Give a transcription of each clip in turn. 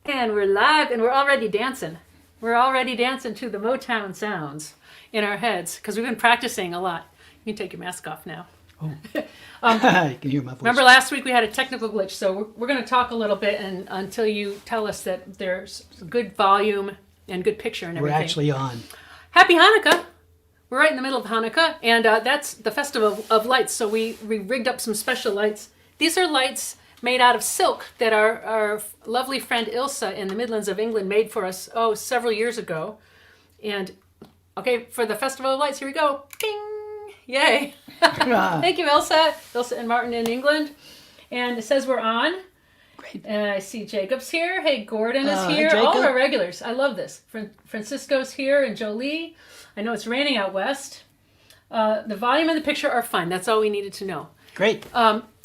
And we're live and we're already dancing. We're already dancing to the Motown sounds in our heads because we've been practicing a lot. You can take your mask off now. Oh. I can hear my voice. Remember last week we had a technical glitch, so we're going to talk a little bit and until you tell us that there's good volume and good picture and everything. We're actually on. Happy Hanukkah! We're right in the middle of Hanukkah, and that's the Festival of Lights, so we rigged up some special lights. These are lights made out of silk that our lovely friend Ilsa in the Midlands of England made for us, several years ago. And, okay, for the Festival of Lights, here we go. Ding! Yay! Thank you, Ilsa. Ilsa and Martin in England. And it says we're on. Great. And I see Jacob's here. Hey, Gordon is here. Jacob. All of our regulars. I love this. Francisco's here and Jolie. I know it's raining out west. The volume and the picture are fine. That's all we needed to know. Great.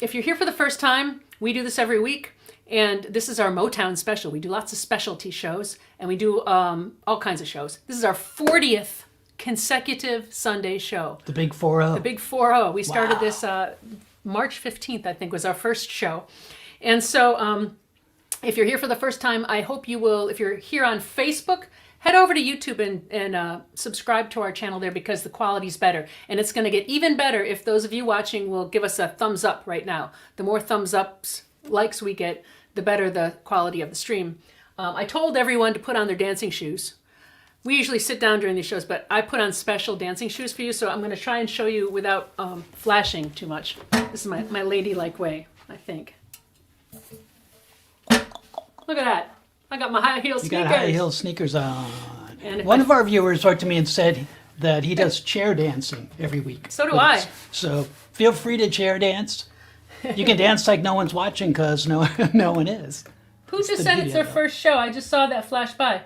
If you're here for the first time, we do this every week. And this is our Motown special. We do lots of specialty shows. And we do all kinds of shows. This is our 40th consecutive Sunday show. The Big 4-0. The Big 4-0. We started this March 15th, I think, was our first show. And so if you're here for the first time, I hope you will, if you're here on Facebook, head over to YouTube and subscribe to our channel there because the quality's better. And it's going to get even better if those of you watching will give us a thumbs up right now. The more thumbs ups, likes we get, the better the quality of the stream. I told everyone to put on their dancing shoes. We usually sit down during these shows, but I put on special dancing shoes for you, so I'm going to try and show you without flashing too much. This is my ladylike way, I think. Look at that. I got my high heel sneakers. You got high heel sneakers on. And One of our viewers wrote to me and said that he does chair dancing every week. So do with I. us. So feel free to chair dance. You can dance like no one's watching because no one is. Who That's just the said beauty it's their of it. first show? I just saw that flash by.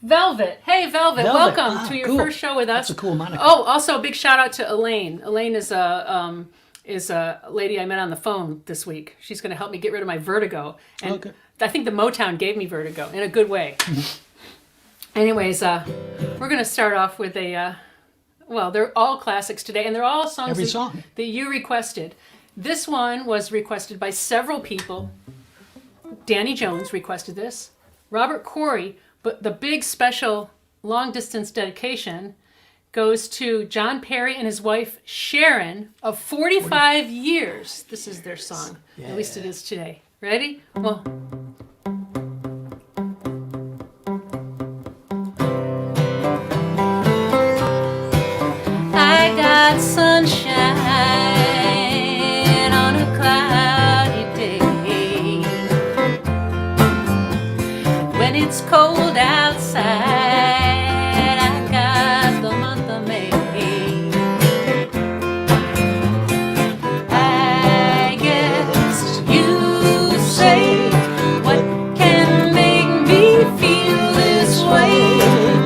Velvet. Hey, Velvet. Welcome to your cool. first show with us. That's a cool moniker. Oh, also a big shout out to Elaine. Elaine is a lady I met on the phone this week. She's going to help me get rid of my vertigo. And Okay. I think the Motown gave me vertigo in a good way. Anyways, we're going to start off with they're all classics today, and they're all songs Every song. that you requested. This one was requested by several people. Danny Jones requested this. Robert Corey, but the big special long-distance dedication goes to John Perry and his wife Sharon of 45 years. This is their song. Yeah. At least it is today. Ready? Well, I got sunshine on a cloudy day. When it's cold outside, I got the month of May. I guess you say, what can make me feel this way?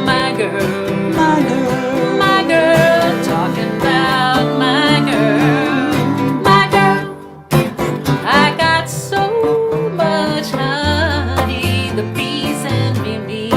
My girl, My girl. my girl, talking about my girl, my girl. I got so much honey, the bees envy me.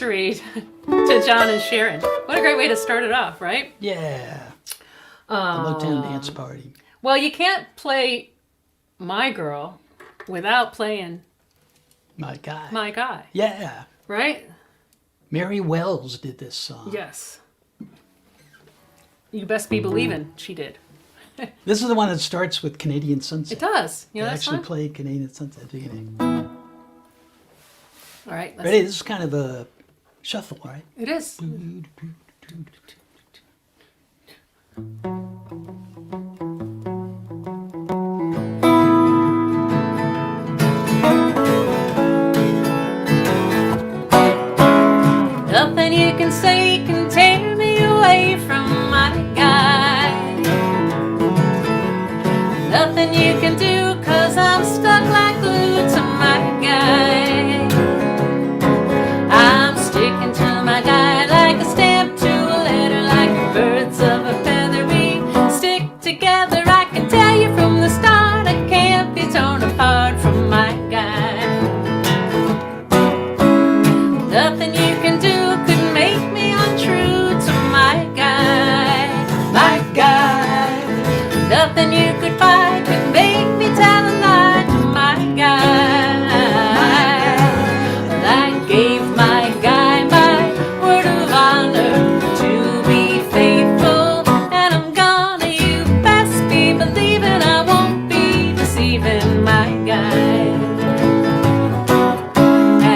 anniversary to John and Sharon. What a great way to start it off, right? Yeah. The Motown dance party. Well, you can't play My Girl without playing My guy. My Guy, Yeah. right? Mary Wells did this song. Yes. You best be believing she did. This is the one that starts with Canadian Sunset. It does. You know They that's actually fun? played Canadian Sunset at the beginning. All right. Ready? This is kind of a shuffle, right? It is. Nothing you can say can tear me away from my guy. Nothing you can do, 'cause I'm stuck like glue to my guy. I'm sticking to my guy like a stamp to a letter, like birds of a feather we stick together. I can tell you from the start I can't be torn apart from my guy. Nothing you can do could make me untrue to my guy. My guy. Nothing you could find could make me tell a lie to my guy. I gave my guy my word of honor to be faithful, and I'm gonna, you best be believing I won't be deceiving my guy.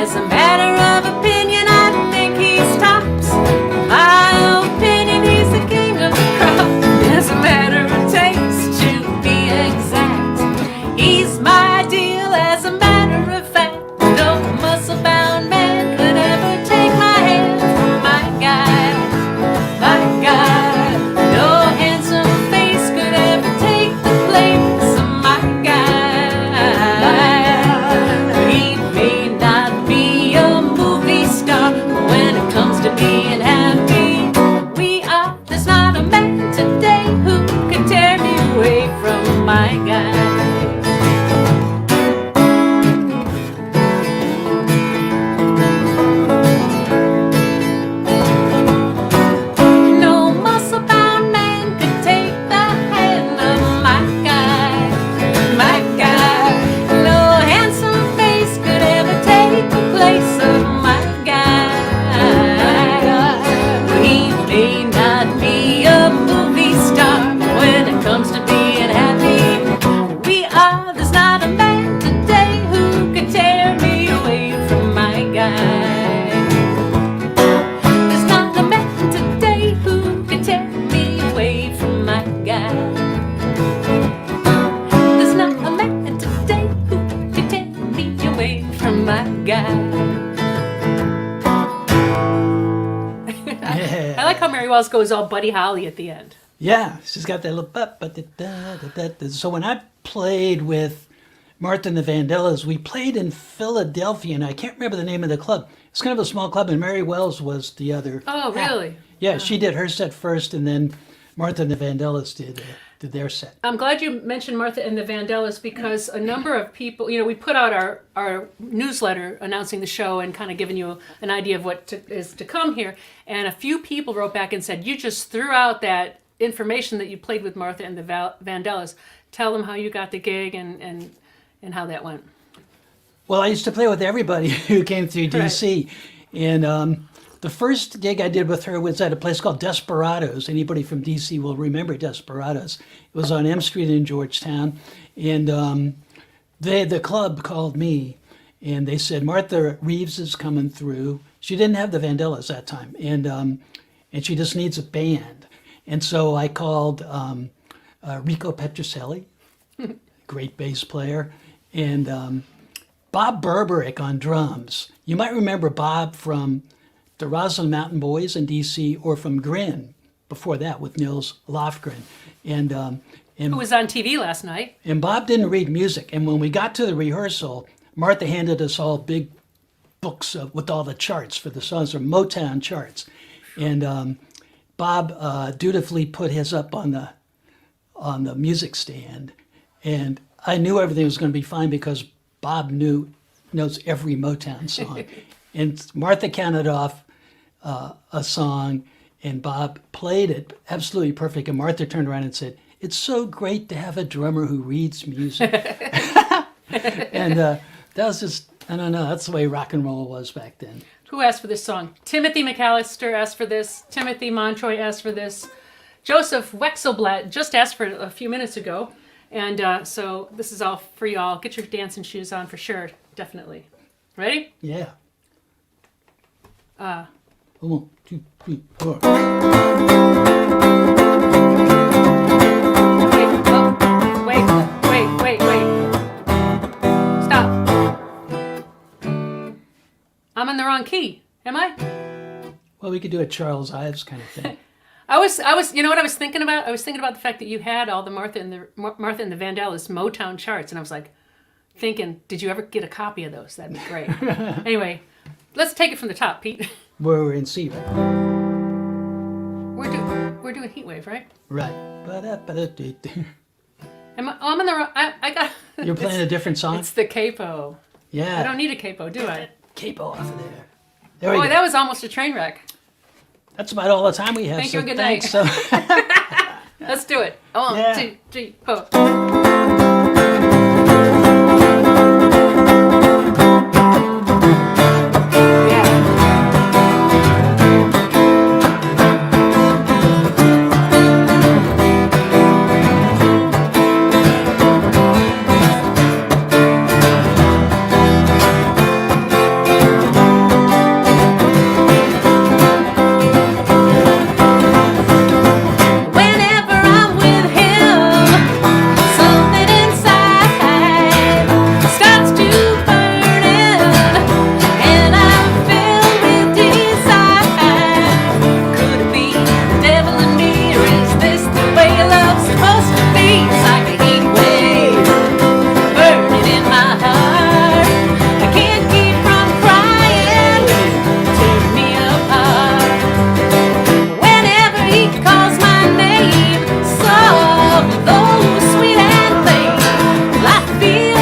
As a matter of opinion, I think he stops. My opinion, he's the king of the crop. As a matter of taste, to be exact, he's my deal. As a matter of fact, no muscle-bound man could ever take my hand from my guy. My guy. No handsome face could ever take the place of my guy. He may not be a movie star, but when it comes to being happy, we are. There's not a man today who could tear me away from my guy. No muscle-bound man could take the hand of my guy. My guy. No handsome face could ever take the place of my guy. He may not be a movie star, but when it comes to being happy, we are. There's not a man today who could tear me away from my guy. There's not a man today who can tear me away from my guy. There's not a man today who can tear me away from my guy. Yeah. I like how Mary Wells goes all Buddy Holly at the end. Yeah, she's got that little ba-ba-da-da-da-da. So when I played with Martha and the Vandellas, we played in Philadelphia, and I can't remember the name of the club. It's kind of a small club, and Mary Wells was the other. Oh, really? Yeah, she did her set first, and then Martha and the Vandellas did their set. I'm glad you mentioned Martha and the Vandellas, because a number of people, we put out our newsletter announcing the show and kind of giving you an idea of what is to come here. And a few people wrote back and said, you just threw out that information that you played with Martha and the Vandellas. Tell them how you got the gig and how that went. Well, I used to play with everybody who came through DC. And the first gig I did with her was at a place called Desperados. Anybody from DC will remember Desperados. It was on M Street in Georgetown. And the club called me, and they said, Martha Reeves is coming through. She didn't have the Vandellas that time, and she just needs a band. And so I called Rico Petrocelli, great bass player, and Bob Berberich on drums. You might remember Bob from the Roslyn Mountain Boys in DC, or from Grin before that with Nils Lofgren. Who was on TV last night. And Bob didn't read music. And when we got to the rehearsal, Martha handed us all big books with all the charts for the songs, or Motown charts. And Bob dutifully put his up on the music stand. And I knew everything was going to be fine because Bob knows every Motown song. And Martha counted off a song, and Bob played it absolutely perfect. And Martha turned around and said, "It's so great to have a drummer who reads music." And that was just, I don't know, that's the way rock and roll was back then. Who asked for this song? Timothy McAllister asked for this. Timothy Montroy asked for this. Joseph Wexelblatt just asked for it a few minutes ago. And so this is all for y'all. Get your dancing shoes on for sure. Definitely. Ready? Yeah. 1, 2, 3, 4. Wait, oh, wait. Stop. I'm in the wrong key. Am I? Well, we could do a Charles Ives kind of thing. I was. You know what I was thinking about? I was thinking about the fact that you had all the Martha and the Vandellas Motown charts, and I was like, thinking, did you ever get a copy of those? That'd be great. Anyway, let's take it from the top, Pete. We're in C, right? We're doing Heat Wave, right? Right. I'm in the wrong. I got. You're playing a different song? It's the capo. Yeah. I don't need a capo, do I? Capo off of there. There we Boy, go. that was almost a train wreck. That's about all the time we have. Thank so you and good thanks. night. So, Let's do it. 1, Yeah. 2, 3, 4. Whenever I'm with him, something inside starts to burn and I'm filled with desire. Could it be the devil in me, or is this the way love's supposed to be? It's like a heat wave burning in my heart. I can't keep from crying, tearing me apart. Whenever he calls my name, some of those sweet and plain, well, I feel,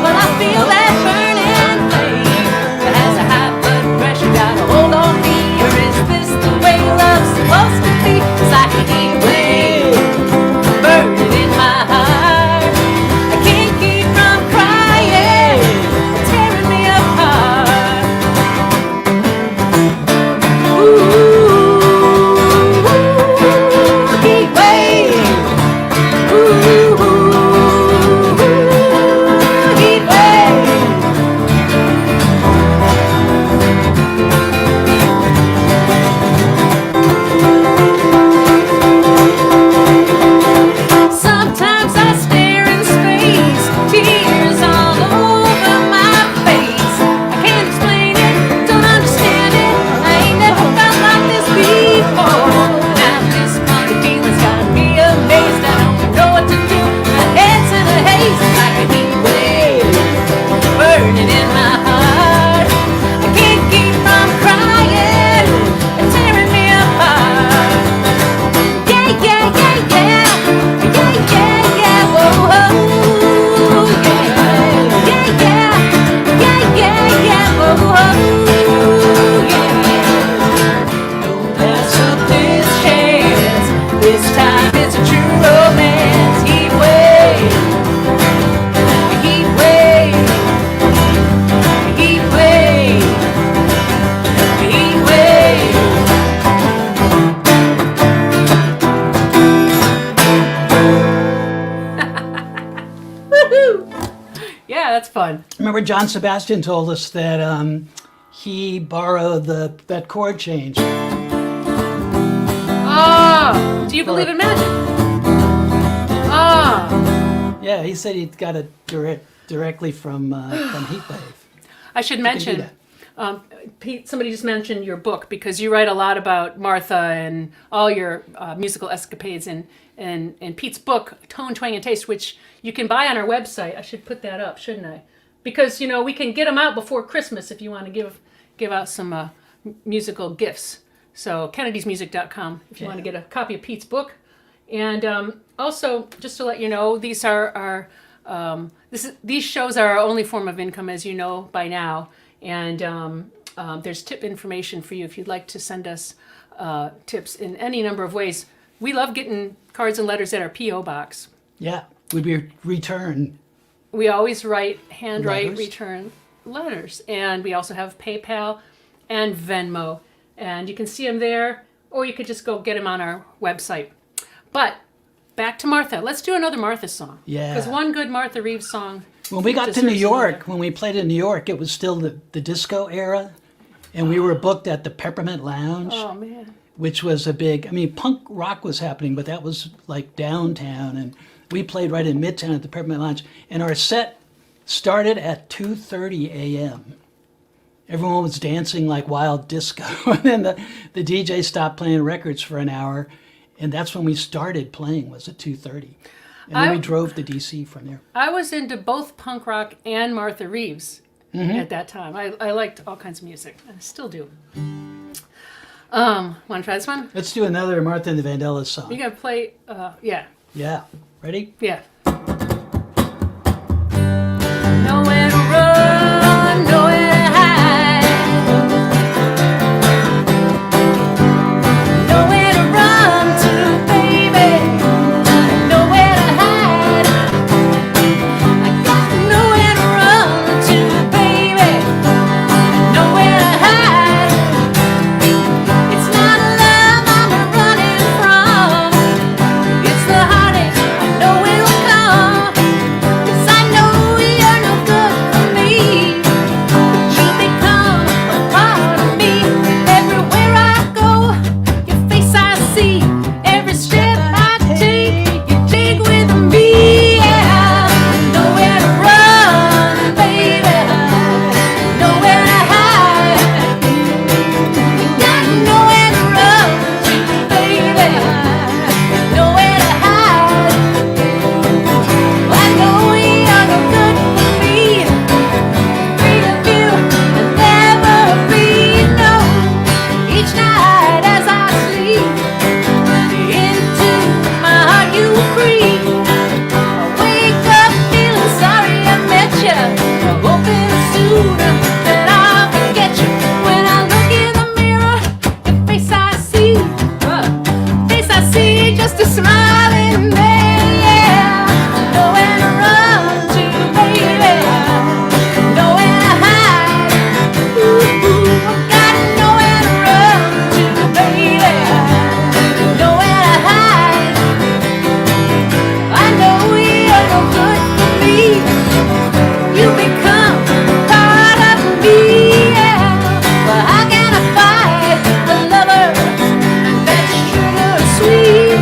well, I feel that burning flame that has a high blood pressure, got a hold on me. Or is this the way love's supposed to be? It's like a heat wave burning in my heart. I can't keep from crying, tearing me apart. Heat wave. Heat wave. Sometimes I stare in space, tears all over my face. I can't explain it, don't understand it. I ain't never felt like this before. Now this funny feeling's got me amazed. I don't know what to do. My head's in a haze, like a heat wave burning in my heart. I can't keep from crying and tearing me apart. This time it's a true romance. Heat wave, heat wave, heat wave, heat wave. Yeah, that's fun. remember John Sebastian told us that he borrowed that chord change. Oh, do you believe in magic? Oh, Yeah, he said he got it directly from Heatwave. I should do mention, that. Pete, somebody just mentioned your book because you write a lot about Martha and all your musical escapades and Pete's book, Tone, Twang, and Taste, which you can buy on our website. I should put that up, shouldn't I? Because, we can get them out before Christmas if you want to give out some musical gifts. So kennedysmusic.com if you want to get a copy of Pete's book. And also, just to let you know, these shows are our only form of income, as you know by now. And there's tip information for you if you'd like to send us tips in any number of ways. We love getting cards and letters at our P.O. box. Yeah, would be return. We always handwrite Letters. return letters. And we also have PayPal and Venmo. And you can see them there, or you could just go get them on our website. But back to Martha. Let's do another Martha song. Yeah. Because one good Martha Reeves song. When we got to deserves New York, another. when we played in New York, it was still the disco era. And we were booked at the Peppermint Lounge, Oh, man. which was a big, I mean, punk rock was happening, but that was like downtown. And we played right in Midtown at the Peppermint Lounge. And our set started at 2:30 a.m. Everyone was dancing like wild disco. And then the DJ stopped playing records for an hour. And that's when we started playing, was at 2:30. And then I- we drove to DC from there. I was into both punk rock and Martha Reeves Mm-hmm. at that time. I liked all kinds of music. I still do. Want to try this one? Let's do another Martha and the Vandellas song. You gotta play, yeah. Yeah. Ready? Yeah. Nowhere to run, nowhere to hide. Nowhere to run to, baby. Nowhere to hide. I got nowhere to run to, baby. Nowhere to hide. It's not love I'm running from. It's the heartache I know will come. 'Cause I know you're no good for me. But you become a part of me. Everywhere I go, your face I see. Every step I take, you take with me. Yeah. Nowhere to run, baby. Nowhere to hide. Got nowhere to run to, baby. Nowhere to hide. I know you're no good for me. Free of you, and never be no. Each night as I sleep, into my heart you creep. I wake up feeling sorry I met you. Hoping soon that I'll forget you. When I look in the mirror, your face I see. Face I see, just a smiling there, yeah. Nowhere to run to, baby. Nowhere to hide. Ooh, got nowhere to run to, baby. Nowhere to hide. I know you're no good for me. You become part of me, yeah. But how can I fight the lover that's sugar sweet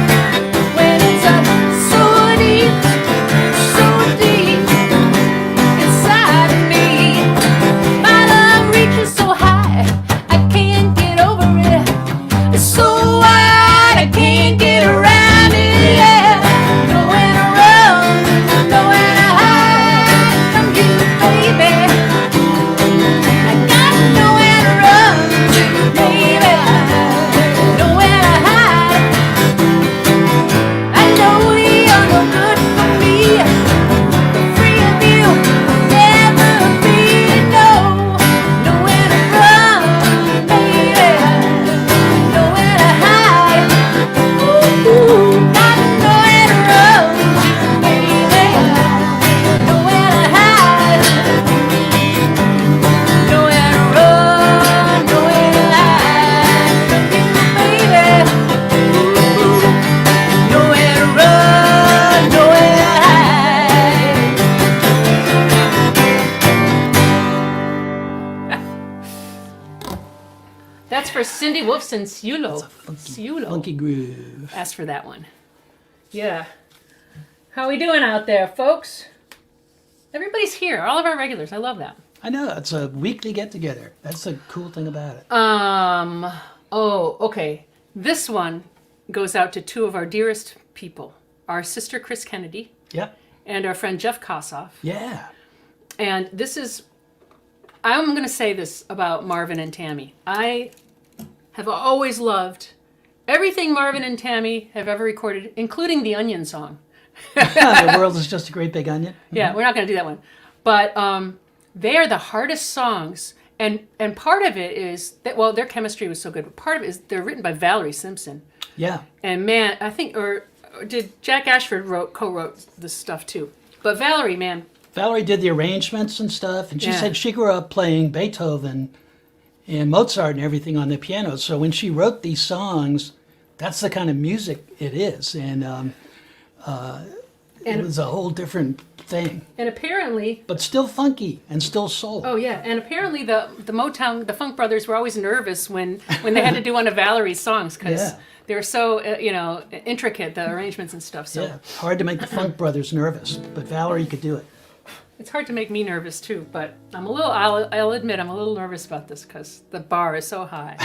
when it's up so deep inside of me? My love reaches so high, I can't get over it. It's so wide, I can't get around it. Yeah, nowhere to run, nowhere to hide from you, baby. I got nowhere to run to, baby. Nowhere to hide. I know you're no good for me. Free of you, never be no. Nowhere to run, baby. Nowhere to hide. Ooh, got nowhere to run to, baby. Nowhere to hide. Nowhere to run, nowhere to hide from you, baby. Ooh, nowhere to run, nowhere to hide. That's for Cindy Wolfson, Ciulo. Ciulo. Funky groove. Asked for that one. Yeah. How we doing out there, folks? Everybody's here. All of our regulars. I love that. I know, it's a weekly get together. That's the cool thing about it. Oh, okay. This one goes out to two of our dearest people. Our sister, Chris Kennedy, Yep. and our friend, Jeff Kossoff. Yeah. And this is, I'm going to say this about Marvin and Tammy. I have always loved everything Marvin and Tammy have ever recorded, including the Onion song. The world is just a great big onion. Yeah, we're not going to do that one. But they are the hardest songs And part of it is that, well, their chemistry was so good. But part of it is they're written by Valerie Simpson. Yeah. And man, I think, or did Jack Ashford co-wrote this stuff too. But Valerie, man. Valerie did the arrangements and stuff, and she Yeah. said she grew up playing Beethoven and Mozart and everything on the piano. So when she wrote these songs, that's the kind of music it is. And it was a whole different thing, And apparently, but still funky and still soul. oh yeah, and apparently the Motown, the Funk Brothers were always nervous when they had to do one of Valerie's songs because Yeah. they were so intricate, the arrangements and stuff. So Yeah, hard to make the Funk Brothers nervous, but Valerie could do it. it's hard to make me nervous too. But I'm a little. I'll admit I'm a little nervous about this because the bar is so high.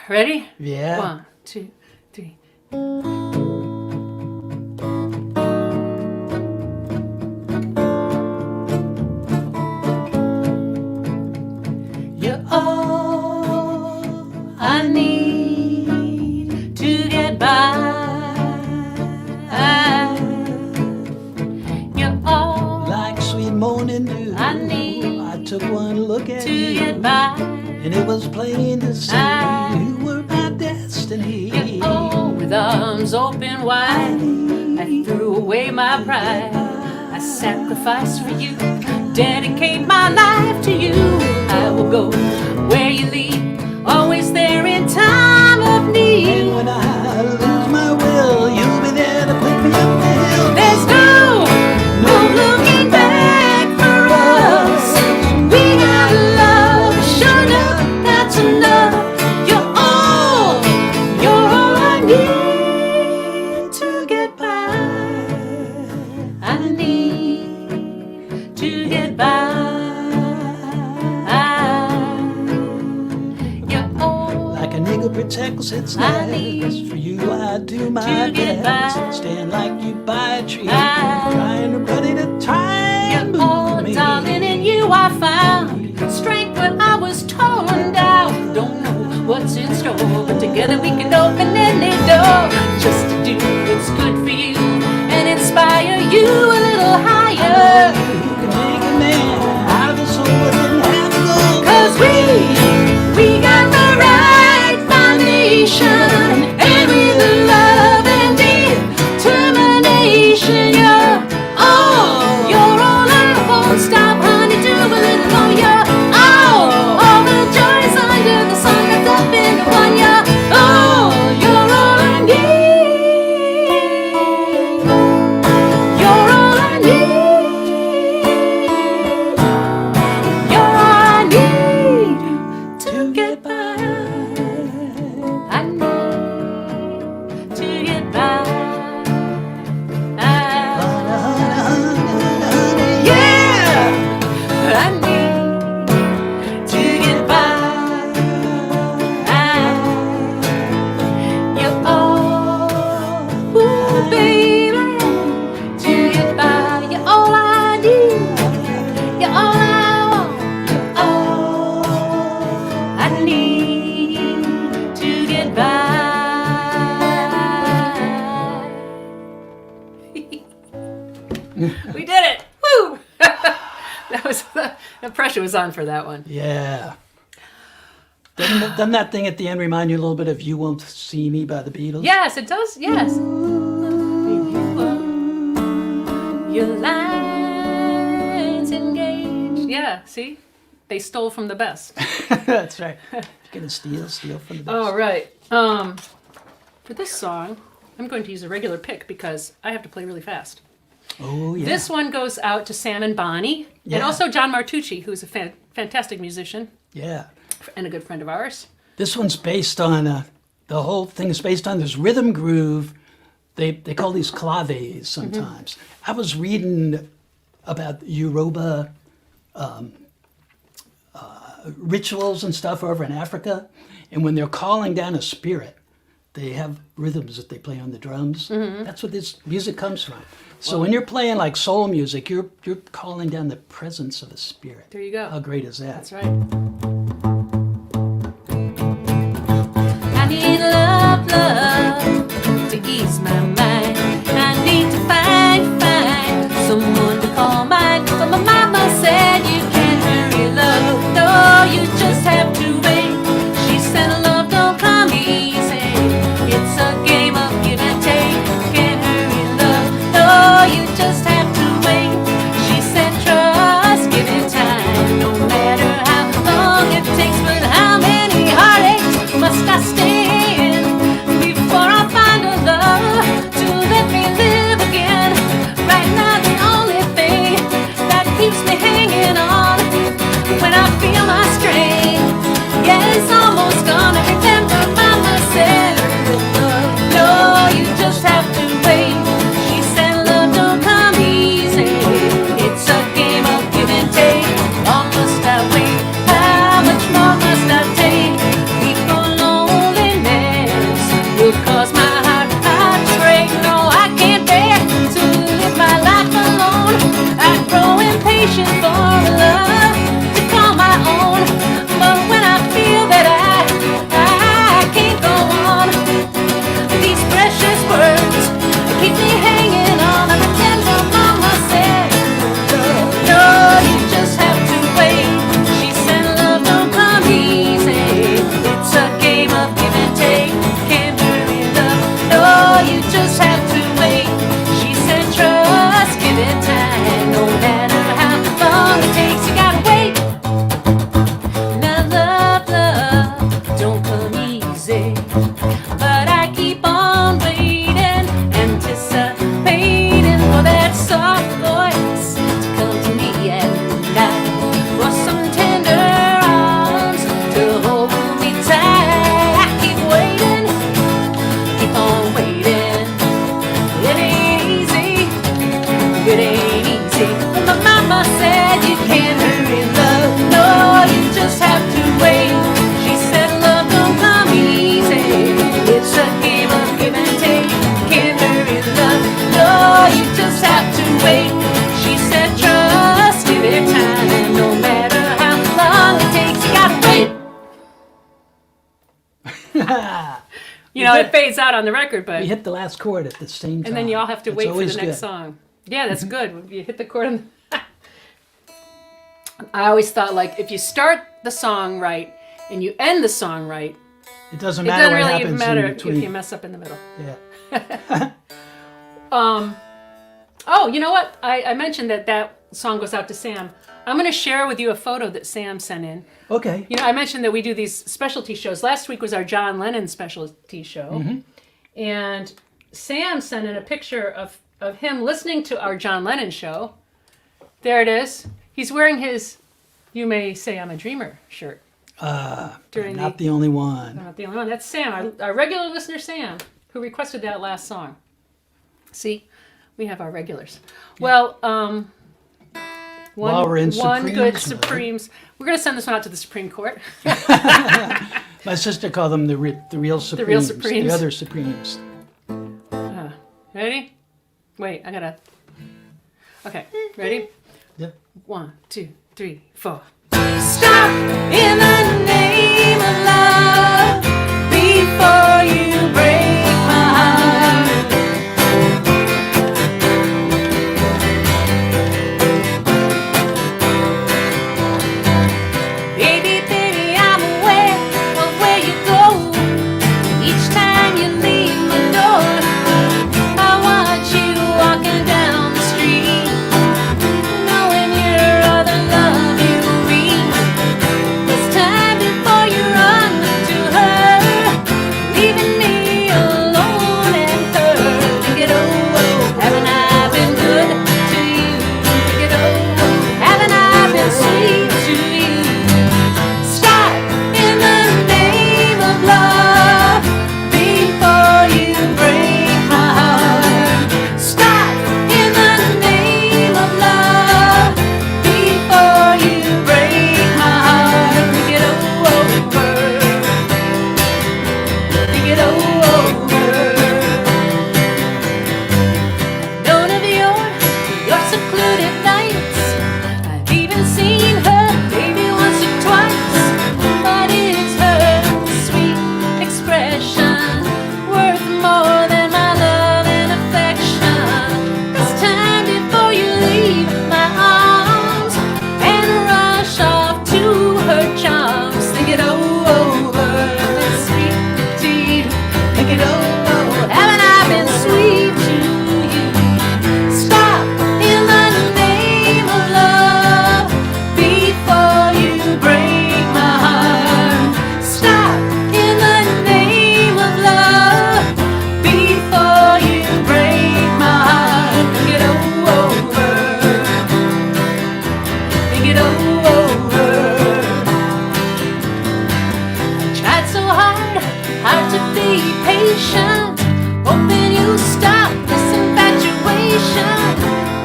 Ready? Yeah. 1, 2, 3. You're all I need to get by. You're all Like sweet morning dew, I need I took one look at to you, get by. and it was plain to see you were my destiny. You're all with arms open wide. I threw away my pride. I sacrificed for you, dedicate my life to you. I will go where you lead, always there in time of And need. when I lose my will, you'll be there to pick me up the hill. There's no looking back for us. We got love, sure enough, that's enough. You're all I need to get by. I need to get by. You're all Like a nigga protects its I nest. need For you, I do my to get best. by. Stand like you by a tree, I- trying to ready to try and You're all, move me. darling, in you I found strength when I was torn down. Don't know what's in store, but together we can open any door. Just to do what's good for you and inspire you a little higher. You can make a man out of a soul that didn't have a goal. 'Cause we got the right foundation, and with love and determination, you're all I won't stop, honey, do a little more. You're all the joys under the sun wrapped up in one. You're all I need. You're all I need. You're all I need to get by. I need to get by. Yeah, I need to get by. You're all, ooh, baby, to get by. You're all I need. You're all I want. You're all I need to get by. We did it! Woo! That was the pressure was on for that one. Yeah. Doesn't that thing at the end remind you a little bit of You Won't See Me by the Beatles? Yes, it does. Yes. Your lines engaged. Yeah. See, they stole from the best. That's right. If you're gonna steal from the best. All right. For this song, I'm going to use a regular pick because I have to play really fast. Oh yeah. This one goes out to Sam and Bonnie, and Yeah. also John Martucci, who's a fantastic musician Yeah. and a good friend of ours. This one's based on the whole thing is based on this rhythm groove. They call these claves sometimes. I was reading about Yoruba rituals and stuff over in Africa, and when they're calling down a spirit, they have rhythms that they play on the drums. That's what this music comes from. So when you're playing like soul music, you're calling down the presence of a spirit. There you go. How great is that? That's right. I need love to ease my mind. I need to find someone to call mine. But my mama said you can't. just have to wait. She said, trust, give it time. No matter how long it takes, you gotta wait. Now, love don't come easy. But I keep on waiting, anticipating for that soft voice to come to me at night. For some tender arms to hold me tight. I keep waiting, keep on waiting. It ain't easy, it ain't easy. But my mama said you can't hurry love. No, you just have to wait. She said love don't come easy. It's a game of give and take. Can't hurry love. No, you just have to wait. She said trust, give it time. No matter how long it takes, you gotta wait. You know, it fades out on the record, but We hit the last chord at the same time. and then you all have to That's wait for the always next good. song. Yeah, that's good. You hit the chord. I always thought, like, if you start the song right and you end the song right, It doesn't it matter doesn't what really happens even matter in if you between. mess up in the middle. Yeah. Oh, you know what? I mentioned that song goes out to Sam. I'm going to share with you a photo that Sam sent in. Okay. You know, I mentioned that we do these specialty shows. Last week was our John Lennon specialty show. And Sam sent in a picture of him listening to our John Lennon show. There it is. He's wearing his You May Say I'm a Dreamer shirt. During Not the only one. I'm not the only one. That's Sam, our regular listener Sam, who requested that last song. See, we have our regulars. Well, While we're in one Supremes good mode. Supremes. We're going to send this one out to the Supreme Court. My sister called them the real Supremes. real Supremes. The other Supremes. Ready? Wait, I gotta. Okay, ready? Yep. 1, 2, 3, 4. Stop in the name of love before you break my heart. Baby, baby, I'm aware of where you go. Each time you leave my door, I watch you walking down the street, knowing your other love you read. It's time before you run to her, leaving me alone and hurt. Think it over, haven't I been good to you? Think it over, haven't I been sweet to you? Start in the name of love before you break my heart. Start in the name of love before you break my heart. Think it over. Think it over. Known of your secluded nights. I've even seen her maybe once or twice. But is her sweet expression worth more than my love and affection? It's time before you leave my arms and rush off to her charms. Think it over, it's sweet to you. Think it over, haven't I been sweet to you? Stop in the name of love before you break my heart. Stop in the name of love before you break my heart. Think it over. Think it over. I tried so hard to be patient, hoping you stop this infatuation.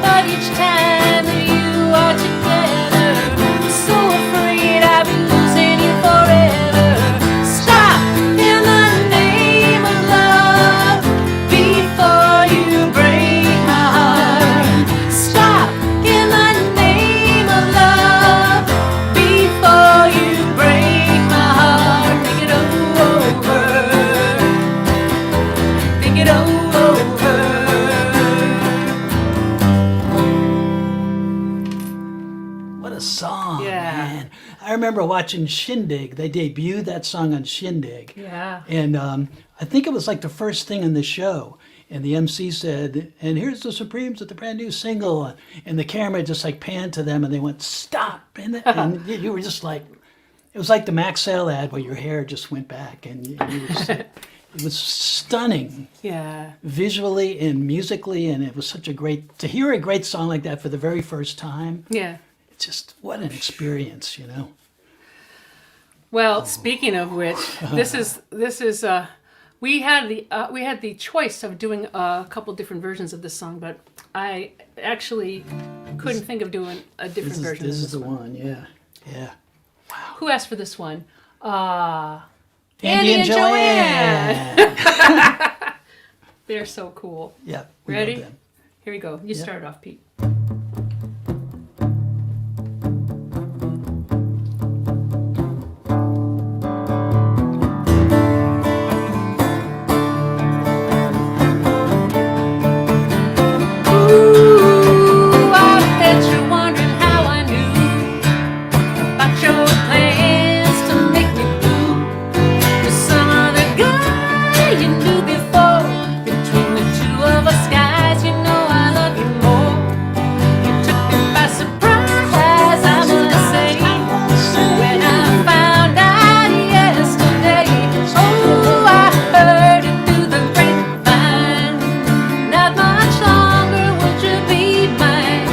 But each time that you are together, I'm so afraid I'll be losing you forever. Stop in the name of love before you break my heart. Stop in the name of love before you break my heart. Think it over. Think it over. What a song, Yeah. man. I remember watching Shindig. They debuted that song on Shindig. Yeah. And I think it was like the first thing in the show. and the MC said, "And here's the Supremes with the brand new single," and the camera just like panned to them, and they went, "Stop!" And you were just like, it was like the Max Sale ad where your hair just went back, and you it was stunning Yeah. visually and musically, and it was such a great to hear a great song like that for the very first time. Yeah. Just what an experience, you know. Well, speaking of which, this is we had the choice of doing a couple different versions of this song, but I actually couldn't think of doing a different version. This of is this the one, yeah, yeah. Who asked for this one? Andy and Joanne. They're so cool. Yeah. we Ready? love them. Here we go. You start it off, Pete. Ooh, I bet you're wondering how I knew about your plans to make me blue. There's some other guy you knew before. Between the two of us guys, you know I love you more. You took me by surprise, I must say, when I found out yesterday. Oh, I heard it through the grapevine. Not much longer would you be mine.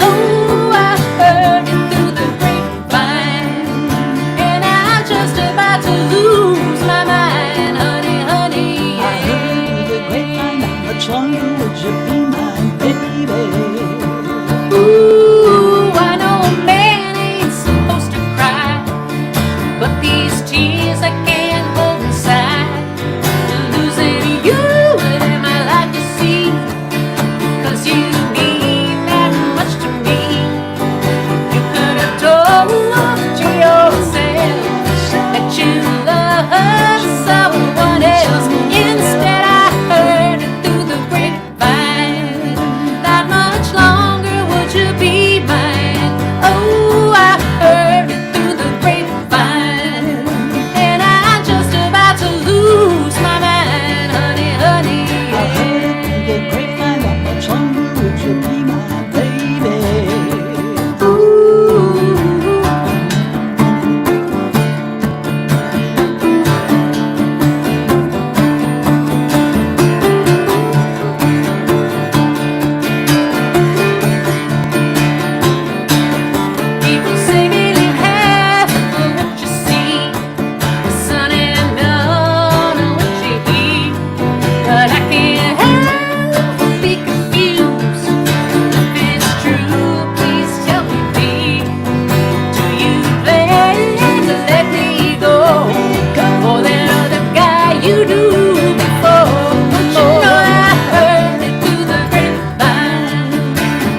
Oh, I heard it through the grapevine, and I'm just about to lose my mind, honey, honey. I heard the grapevine, how much longer would you be mine, baby? Ooh, I know a man ain't supposed to cry, but these tears I can't hold inside. Losing you would in my life to see, 'cause you mean that much to me. You could have told to yourself that you love someone else. Instead, I heard it through the grapevine. Not much longer would you be mine. Oh, I heard it through the grapevine, and I'm just about to lose my mind, honey, honey. I heard the grapevine, how much longer would you be mine, baby? Ooh. People say believe half of what you see, son, and none of what you hear. But I can't help but be confused. If it's true, please tell me, Pete. Do you plan to let me go for that other guy you knew before? But you know I heard it through the grapevine.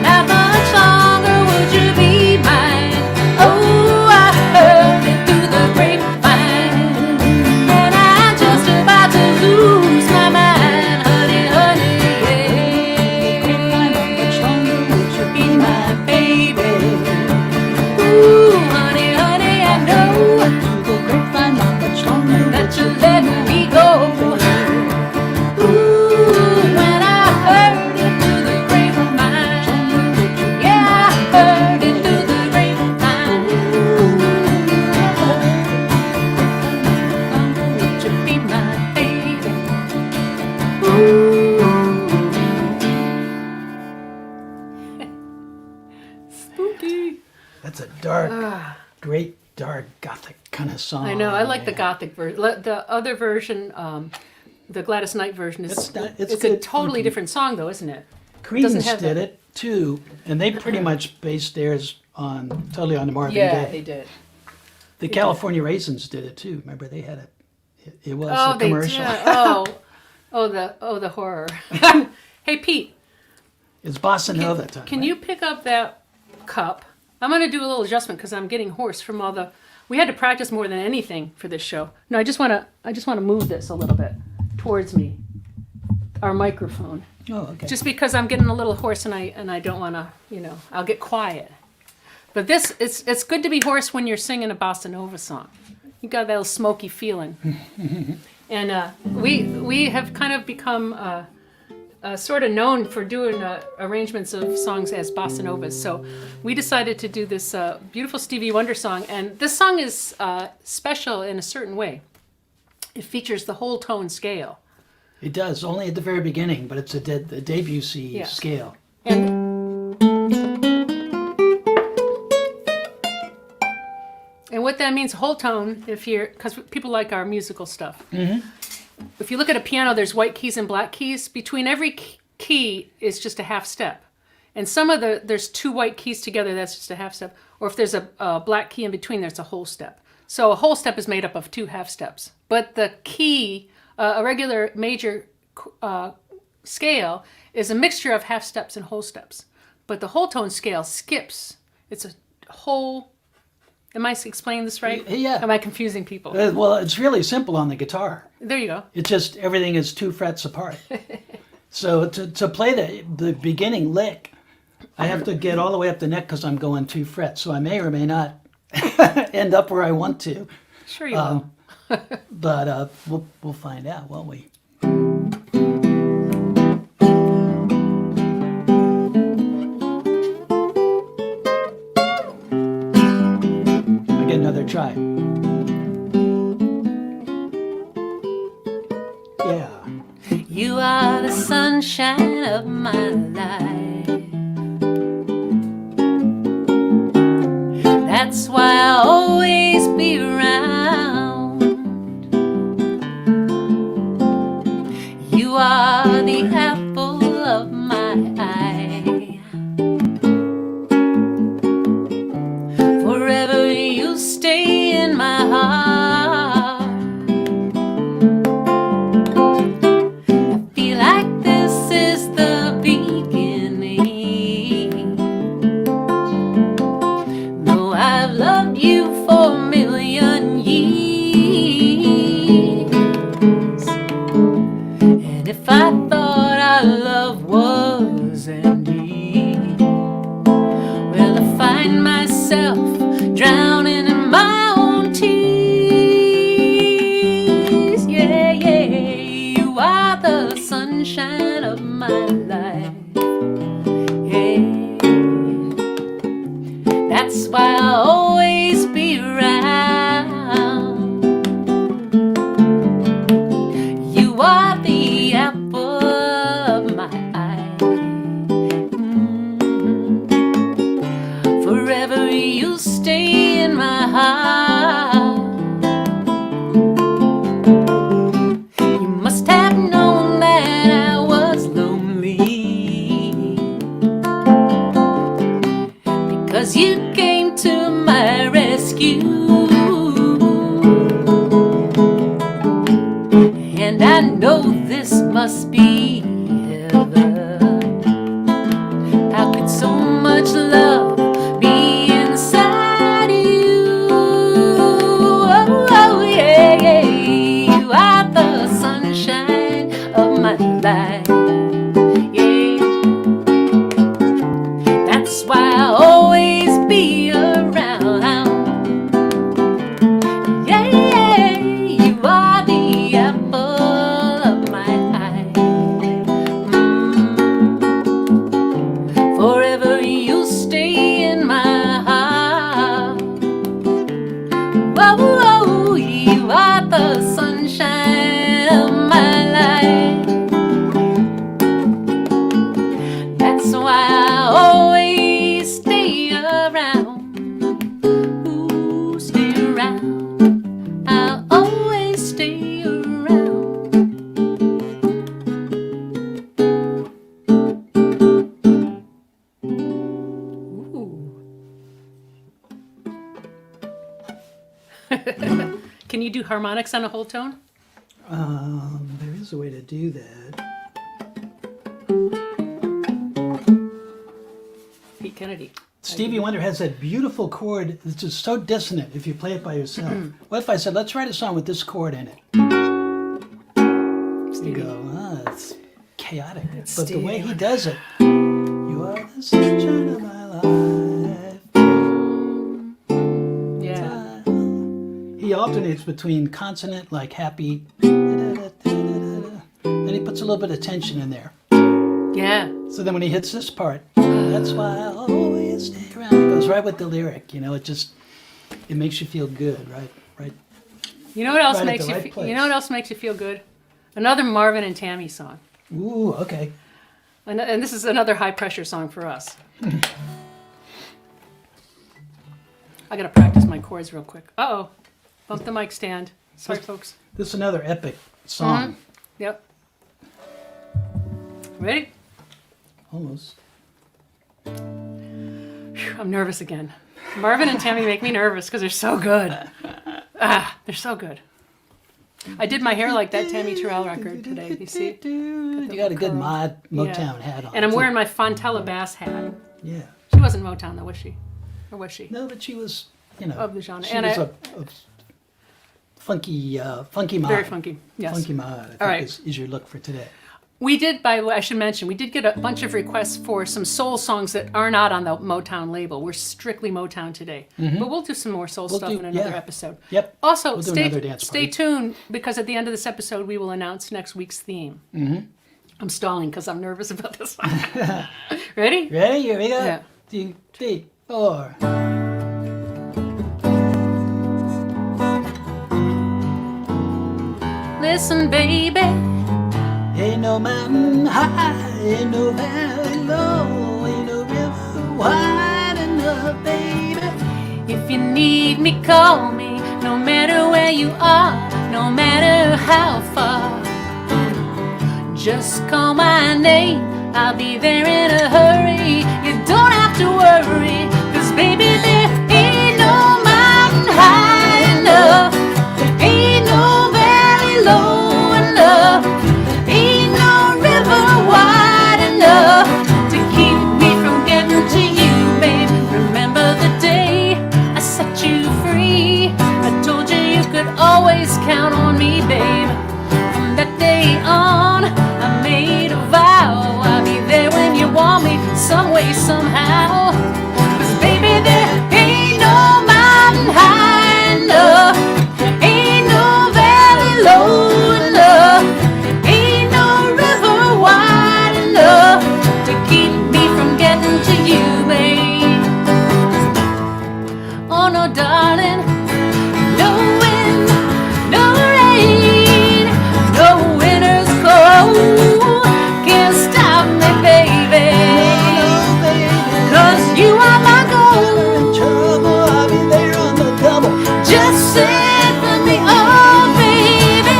Not much longer would you be mine. Oh, I heard it through the grapevine, and I'm just about to lose my mind, honey, honey. Grapevine, how much longer would you Be be my mine, baby. Ooh, honey, honey, I know the grapevine, how much longer that would you you let me go. Ooh, when I heard it through the grapevine. Yeah, I heard it through the grapevine. Would you be my baby? Spooky. That's a dark, great dark gothic kind of song. I know. I like the gothic version. The other version, the Gladys Knight version, is It's a good, totally funky. different song, though, isn't it? Creedence have did that. it too, and they pretty much based theirs on totally on the Marvin Yeah, Gaye. they did. The California Raisins did it too. Remember they had it was Oh, a they commercial. did. Oh, the horror. Hey, Pete, It's bossa nova time. can right? you pick up that cup? I'm going to do a little adjustment because I'm getting hoarse from all the. We had to practice more than anything for this show. No, I just want to move this a little bit towards me, our microphone. Oh, okay. Just because I'm getting a little hoarse and I don't want to, I'll get quiet. But it's good to be hoarse when you're singing a bossa nova song. You got that little smoky feeling. And we have kind of become sort of known for doing arrangements of songs as bossa novas. So we decided to do this beautiful Stevie Wonder song. And this song is special in a certain way. It features the whole tone scale. It does, only at the very beginning, but it's a Debussy scale. And what that means, whole tone, because people like our musical stuff. Mm-hmm. If you look at a piano, there's white keys and black keys. Between every key is just a half step. And there's two white keys together, that's just a half step. Or if there's a black key in between, there's a whole step. So a whole step is made up of two half steps. But the key, a regular major scale, is a mixture of half steps and whole steps. But the whole tone scale skips. It's a whole... Am I explaining this right? Yeah. Am I confusing people? Well, it's really simple on the guitar. There you go. It's just everything is 2 frets apart. So to play the beginning lick, I have to get all the way up the neck because I'm going 2 frets. So I may or may not end up where I want to. Sure you will. But we'll find out, won't we? Another try. Yeah. You are the sunshine of my life. That's why I'll always be around. You are the apple of my eye. Forever you stay in my heart. I feel like this is the beginning. No, I've loved you for a million years. And if I thought our love was ending, well, I find myself drowning in my own tears. Yeah, yeah, you are the sunshine of my life. Yeah, that's why I'll always be around. You are the apple of my eye. Forever you stay in my heart. You must have known that I was lonely, because you came to my rescue. And I know this must be heaven. How could so much love be inside you? Oh, oh, yeah, yeah. You are the sunshine of my life. Yeah, that's why I'll always be around. Yeah, yeah, you are the apple of my eye. Forever you stay in my heart. Whoa, whoa, you are the sunshine of my life. That's why I always stay around. Ooh, stay around. I'll always stay around. Can you do harmonics on a whole tone? There is a way to do that. Pete Kennedy. Stevie Wonder has that beautiful chord that's just so dissonant if you play it by yourself. What if I said, let's write a song with this chord in it? You go, it's chaotic. But the way he does it, you are the sunshine of my life. Yeah. He alternates between consonant, like happy, then he puts a little bit of tension in there. Yeah. So then when he hits this part, that's why I always stay around. It goes right with the lyric, you know. It makes you feel good, right? You know what else Right at makes the you? right place. You know what else makes you feel good? Another Marvin and Tammy song, Ooh, okay. and this is another high pressure song for us. I gotta practice my chords real quick. Uh oh, bump the mic stand. Sorry, folks. This is another epic song. Yep. Ready? Almost. Phew, I'm nervous again. Marvin and Tammy make me nervous because they're so good. They're so good. I did my hair like that Tammy Terrell record today. You see? You got a good Motown hat on. And I'm too. wearing my Fontella Bass hat. Yeah. She wasn't Motown though, was she? Or was she? No, but she was, you know. Of the genre. She And was I- a funky mod. Very funky. Yes. Funky mod, I think All right. is your look for today. We did, by the way, I should mention, we did get a bunch of requests for some soul songs that are not on the Motown label. We're strictly Motown today. But we'll do some more soul stuff do- in another yeah. episode. Yep. Also, We'll do another dance stay party. tuned because at the end of this episode, we will announce next week's theme. I'm stalling because I'm nervous about this one. Ready? Ready? Here we go. Yeah. 2, 3, 4. Listen, baby. Ain't no mountain high, ain't no valley low, ain't no river wide enough, baby. If you need me, call me. No matter where you are, no matter how far. Just call my name, I'll be there in a hurry. You don't have to worry, 'cause baby, there ain't no mountain high enough. Ain't no valley low enough. Ain't no river wide enough to keep me from getting to you, babe. Remember the day I set you free? I told you you could always count on me, babe. From that day on, I made a vow I'll be there when you want me, some way, somehow. 'Cause baby, there ain't no mountain high enough. Ain't no valley low enough. Ain't no river wide enough to keep me from getting to you, babe. Oh no, darling. No wind, no rain, no winter's cold can't stop me, baby. 'Cause you are my goal. Trouble, I'll be there on the double. Just set me up, baby.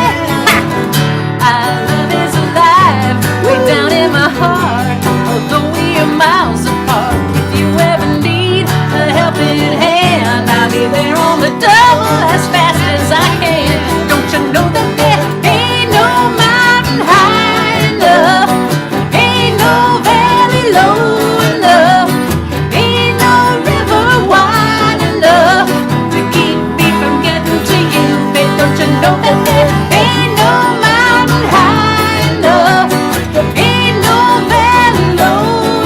Our love is alive, way down in my heart. Although we are miles apart, if you ever need a helping hand, I'll be there on the double as fast as I can. Don't you know that there ain't no mountain high enough? Ain't no valley low enough. Ain't no river wide enough to keep me from getting to you, babe. Don't you know that there ain't no mountain high enough? Ain't no valley low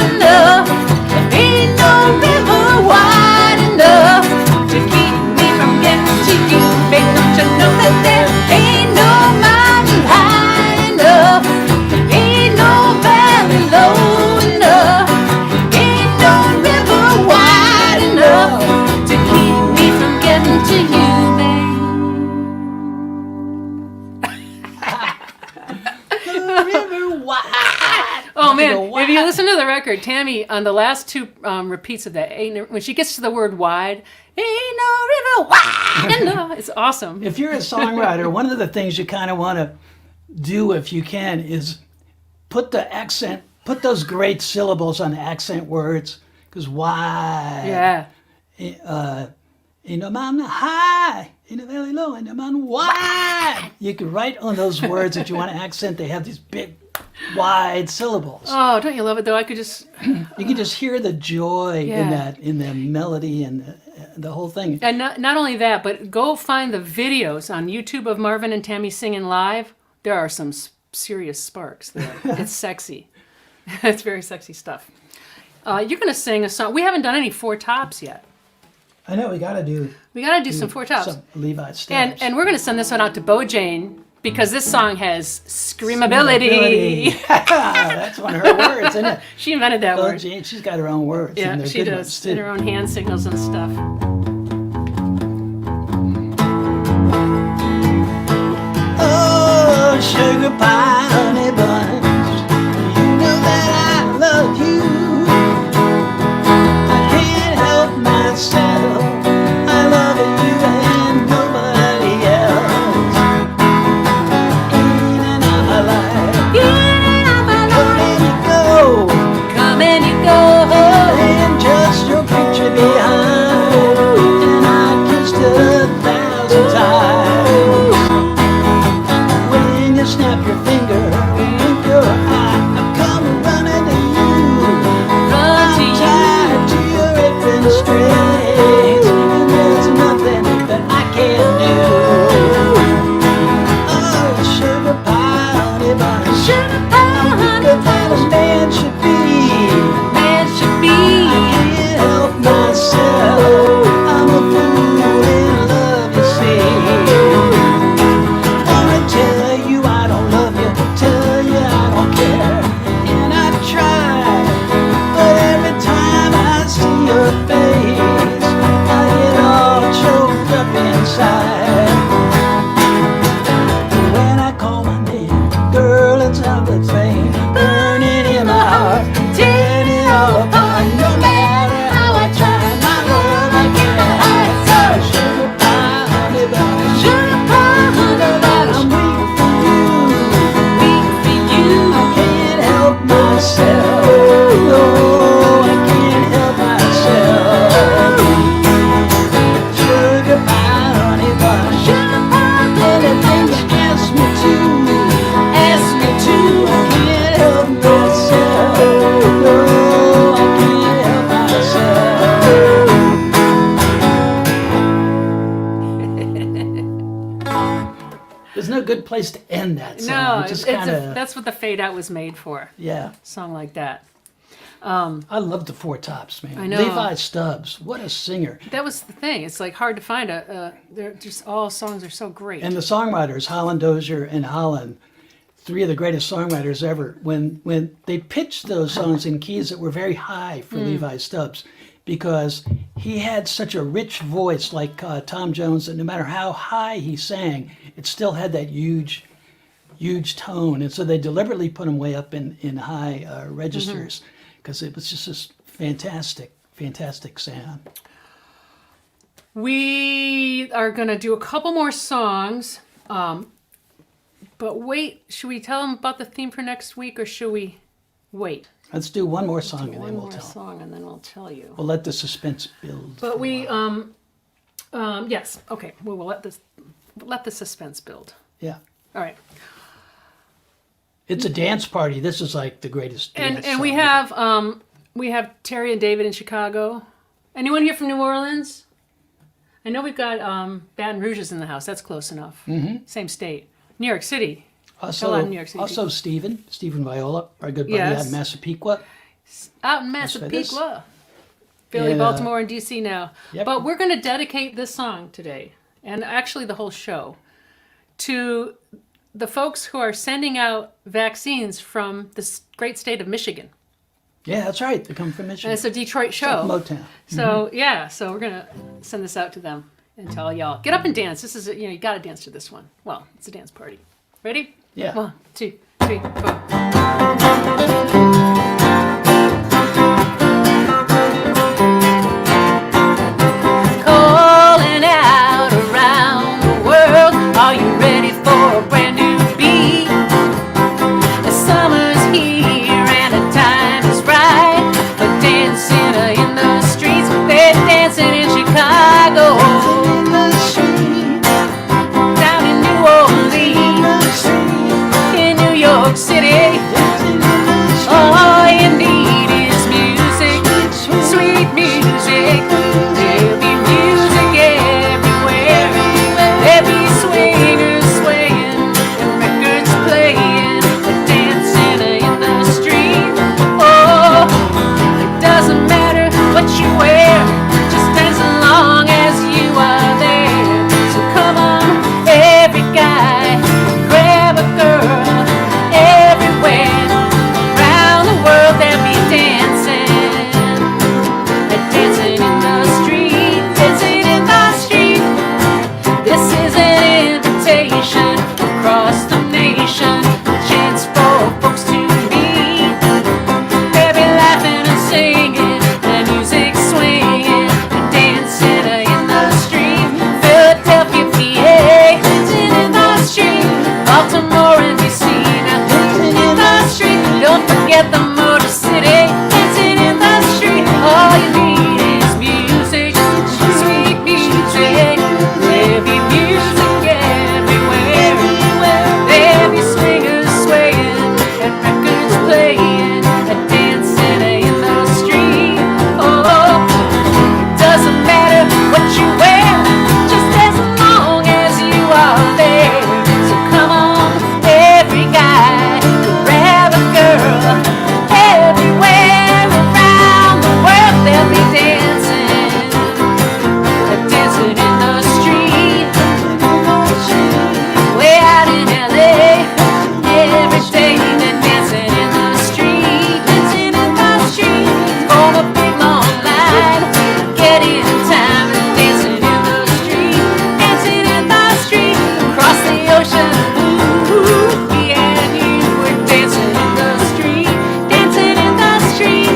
enough. Ain't no river wide enough to keep me from getting to you, babe. Don't you know that there ain't no mountain high enough? Ain't no valley low enough. Ain't no river wide enough to keep me from getting to you, babe. River wide. Oh man, go, if you "Wide." listen to the record, Tammy on the last two repeats of that, when she gets to the word wide, ain't no river wide enough. It's awesome. If you're a songwriter, one of the things you kind of want to do, if you can, is put those great syllables on the accent words. Because wide. Yeah. Ain't no mountain high, ain't no valley low, ain't no mountain wide. You can write on those words that you want to accent. They have these big, wide syllables. Oh, don't you love it though? I could just You can just hear the joy Yeah. in that, in the melody and the whole thing. and not only that, but go find the videos on YouTube of Marvin and Tammy singing live. There are some serious sparks there. It's sexy. It's very sexy stuff. You're gonna sing a song. We haven't done any Four Tops yet. I know we got to do We gotta do some Four Tops. some Levi steps. And we're going to send this one out to Bo Jane because this song has screamability. That's one of her words, isn't it? She invented that Well, word. Jane, she's got her own words. Yeah, and they're she good does. ones, too. In her own hand signals and stuff. Oh, sugar pie, honey buns, you know that I love you. I can't help myself. I love you and nobody else. In and out my life, come and you go, Come and you go. and just your picture behind, and I kissed her 1,000 times. When you snap your finger, wink your eye, I'm coming running to you. Run to I'm you. tied to your apron strings, and there's nothing that I can't do. Oh, sugar pie, honey bun, Sugar pie, honey good that a man should be. man should be. I can't help myself. I'm a fool in love, you see. Wanna tell you I don't love you, tell you I don't care, and I try, but every time I see your face, I get all choked up inside. When I call my name, girl, it's out the flame, burning in my heart, tearing it all apart. No matter how I try, my love I can't hide. So sugar pie, honey bun, Sugar pie, honey bun, I'm weak for you. weak for you. I can't help myself. No, I can't help myself. Sugar pie, honey bun, Sugar pie, anything you ask me to. ask me to. I can't help myself. No, I can't help myself. There's no good place to end that song. No, It just it's kind of, that's what the fade out was made for. yeah. A song like that. I love the Four Tops, man. I know. Levi Stubbs, what a singer. That was the thing. It's like hard to find they're just all songs are so great. And the songwriters, Holland Dozier and Holland, three of the greatest songwriters ever, when they pitched those songs in keys that were very high for Levi Stubbs, because he had such a rich voice like Tom Jones that no matter how high he sang, it still had that huge tone. And so they deliberately put him way up in high registers because it was just this fantastic sound. We are going to do a couple more songs. But wait, should we tell them about the theme for next week or should we wait? Let's do one more song and One then we'll more tell. song and then we'll tell you. We'll let the suspense build. But we, yes, okay, we will let the suspense build. Yeah. All right. It's a dance party. This is like the greatest dance And we song. have Terry and David in Chicago. Anyone here from New Orleans? I know we've got Baton Rouge is in the house. That's close enough. Mm-hmm. Same state. New York City. Also, a lot of New York City also Stephen Viola, our good buddy Yes. out in Massapequa. Out in what it is. Massapequa. Philly, Yeah. Baltimore, and DC now. Yep. But we're going to dedicate this song today, and actually the whole show, to the folks who are sending out vaccines from this great state of Michigan. Yeah, that's right. They come from And Michigan. it's a Detroit show. Motown. So yeah, so we're gonna send this out to them and tell y'all, get up and dance. This is you gotta dance to this one. Well, it's a dance party. Ready? Yeah. 1, 2, 3, 4. Calling out around the world. Are you ready for a brand new beat? The summer's here and the time is right for dancing in the streets. They're dancing in Chicago, In the street, down in New Orleans, in New York City. dancing in the street. All Forget the Motor City, dancing in the street. All you need is music, sweet music, heavy music everywhere. There be swingers swaying and records playing and dancing in the street. Oh, it doesn't matter what you wear, just as long as you are there. So come on, every guy, grab a girl. Everywhere around the world they'll be dancing, dancing in the street. Way out in LA, every day they're dancing in the street, dancing in the street. Form a big long line, get in time and dancing in the street, dancing in the street. Across the ocean, ooh, me and you were dancing in the street, dancing in the street.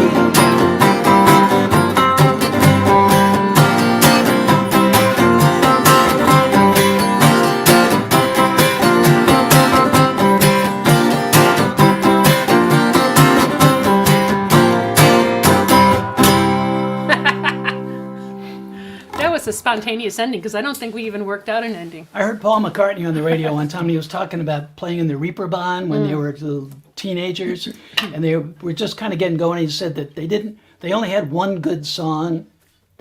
That was a spontaneous ending because I don't think we even worked out an ending. I heard Paul McCartney on the radio one time, and he was talking about playing in the Reeperbahn when they were little teenagers, and they were just kind of getting going. He said that they only had one good song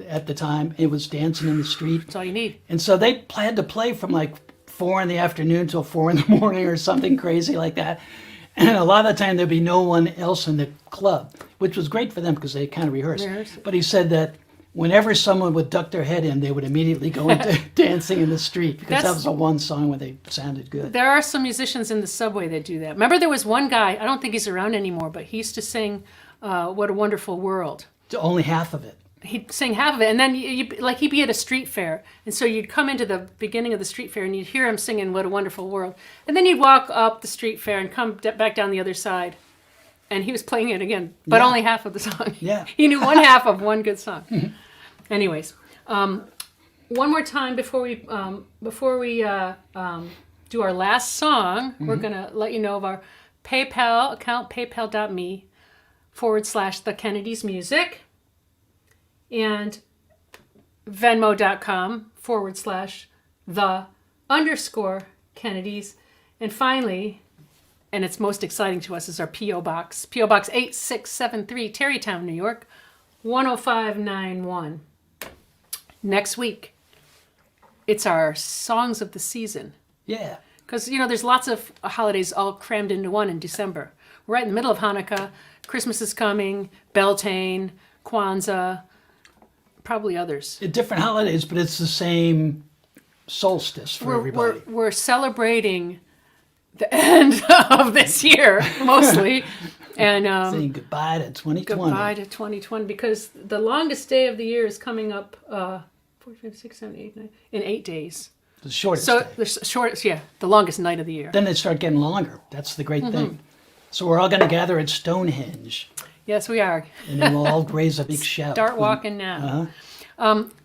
at the time. It was Dancing in the Street. That's all you need. And so they had to play from like 4 in the afternoon till 4 in the morning or something crazy like that. And a lot of the time there'd be no one else in the club, which was great for them because they kind of rehearsed. But he said that whenever someone would duck their head in, they would immediately go into Dancing in the Street because that was the one song where they sounded good. There are some musicians in the subway that do that. Remember there was one guy, I don't think he's around anymore, but he used to sing What a Wonderful World. Only half of it. He'd sing half of it, and then like he'd be at a street fair, and so you'd come into the beginning of the street fair and you'd hear him singing What a Wonderful World, and then you'd walk up the street fair and come back down the other side, and he was playing it again, but only half of the song. Yeah. He knew one half of one good song. Anyways, one more time before we do our last song, we're gonna let you know of our PayPal account, paypal.me/The Kennedys Music, and Venmo.com/the_Kennedys, and finally, and it's most exciting to us, is our P.O. Box, P.O. Box 8673, Tarrytown, New York, 10591. Next week, it's our songs of the season. Yeah. Because, there's lots of holidays all crammed into one in December. We're right in the middle of Hanukkah. Christmas is coming, Beltane, Kwanzaa, probably others. Different holidays, but it's the same solstice for everybody. We're celebrating the end of this year, mostly. And saying goodbye to 2020. Goodbye to 2020, because the longest day of the year is coming up 4, 5, 6, 7, 8, 9, in 8 days. The shortest So day. the shortest, the longest night of the year. Then they start getting longer. That's the great thing. So we're all going to gather at Stonehenge, Yes, we are. and then we'll all raise a big shout. Start walking now.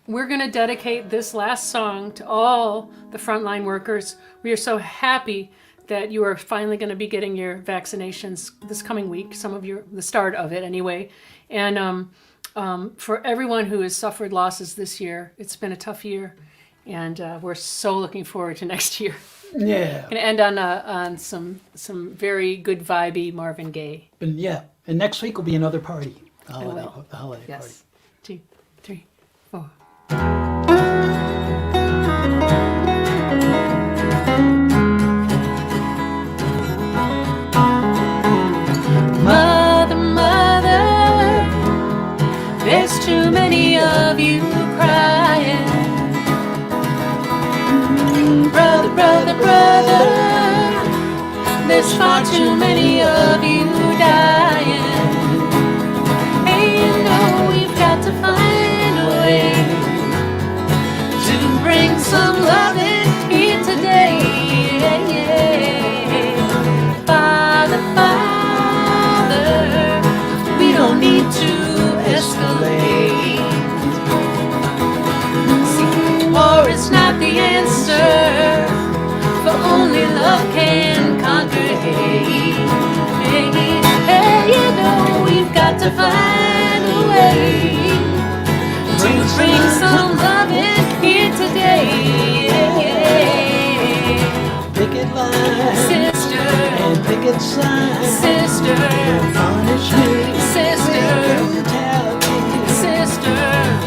We're going to dedicate this last song to all the frontline workers. We are so happy that you are finally going to be getting your vaccinations this coming week, some of you, the start of it anyway. And for everyone who has suffered losses this year, it's been a tough year, and we're so looking forward to next year. Yeah. Going to end on some very good vibey Marvin Gaye. But yeah. And next week will be another party. The holiday party. Yes. 2, 3, 4. Mother, mother, there's too many of you crying. Brother, brother, brother, there's far too many of you dying. Hey, we've got to find a way to bring some love in here today. Father, Father, we don't need to escalate. See, war is not the answer, for only love can conquer hate. Hey, hey, hey. to find a way to bring some love in here today. Picket line Sister, and picket sign. sister, Punish me sister, with brutality. sister,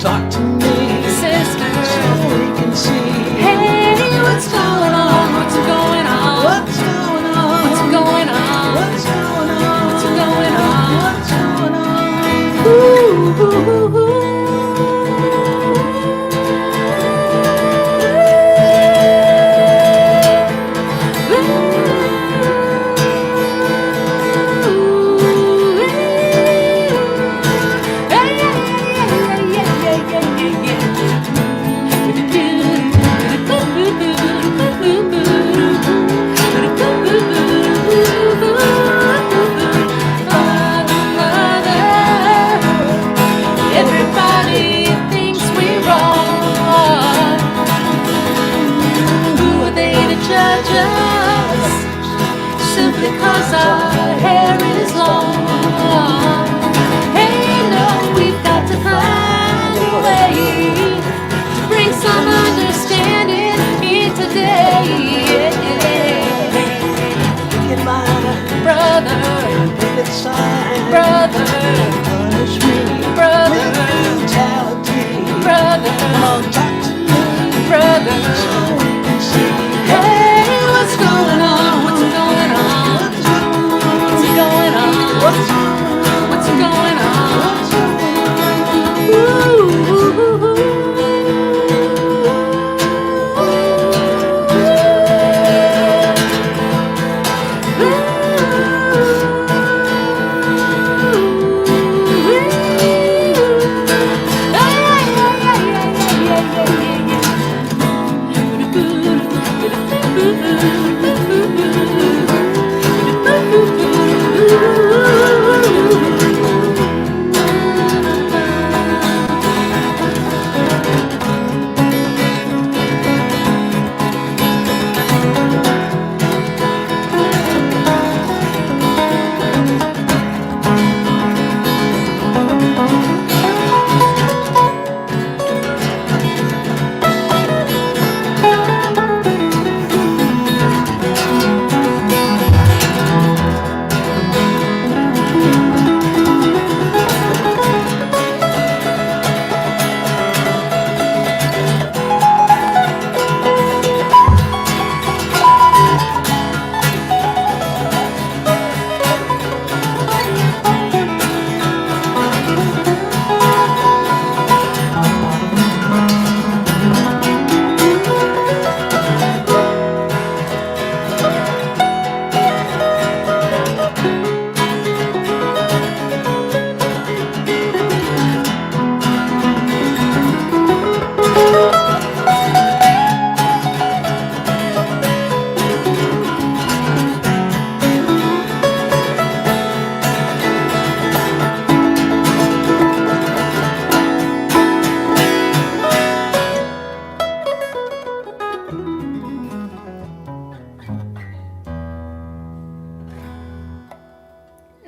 Talk to me sister. so we can see Hey, what's going on? What's going on? what's going on. What's going on? What's going on? What's going on? What's going on? Ooh, ooh, ooh, ooh. Everybody thinks we're wrong. Who are they to judge us? Simply 'cause our hair is long. Hey, no, we've got to find a way to bring some understanding here today. Picket line Brother, and picket sign. brother, Punish me brother, with brutality. brother, Come on, talk to me brother. so we can see Hey, what's going on? What's going on? What's going on? What's going on? Ooh.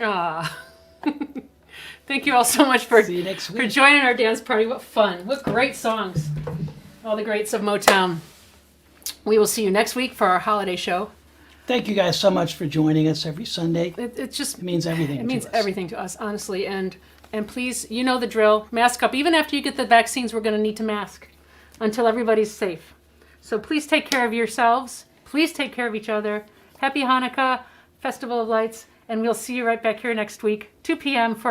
Ah. Thank you all so much for, See you next for week. joining our dance party. What fun. What great songs. All the greats of Motown. We will see you next week for our holiday show. Thank you guys so much for joining us every Sunday. It just It means everything. it means to us. everything to us, honestly. And please, you know the drill. Mask up. Even after you get the vaccines, we're going to need to mask until everybody's safe. So please take care of yourselves. Please take care of each other. Happy Hanukkah, Festival of Lights, and we'll see you right back here next week, 2 p.m. for our